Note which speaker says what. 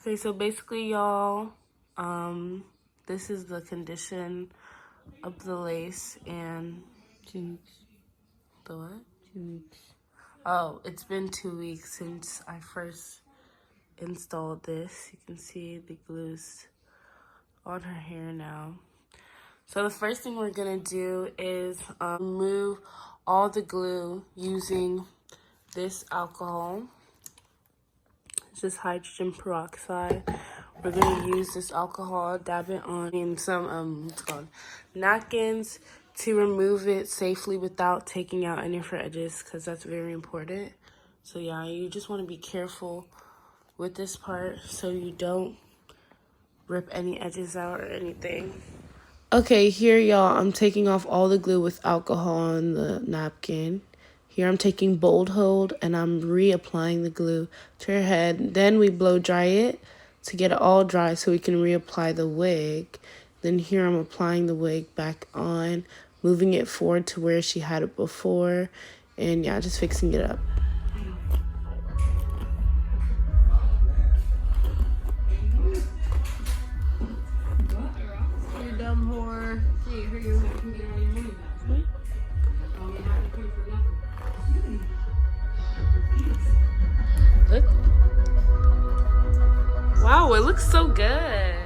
Speaker 1: Okay, so basically, y'all, this is the condition of the lace and
Speaker 2: 2 weeks.
Speaker 1: the what?
Speaker 2: 2 weeks.
Speaker 1: Oh, it's been 2 weeks since I first installed this. You can see the glue's on her hair now. So the first thing we're gonna do is remove all the glue using this alcohol. It's just hydrogen peroxide. We're gonna use this alcohol, dab it on in some what's it called, napkins to remove it safely without taking out any of her edges, because that's very important. So yeah, you just want to be careful with this part so you don't rip any edges out or anything. Okay, here y'all, I'm taking off all the glue with alcohol on the napkin. Here I'm taking Bold Hold and I'm reapplying the glue to her head. Then we blow dry it to get it all dry so we can reapply the wig. Then here I'm applying the wig back on, moving it forward to where she had it before. And yeah, just fixing it up.
Speaker 2: You dumb whore. Hey, hurry your way. Can get all your money back. Oh, you have to pay for nothing.
Speaker 1: Look. Wow, it looks so good.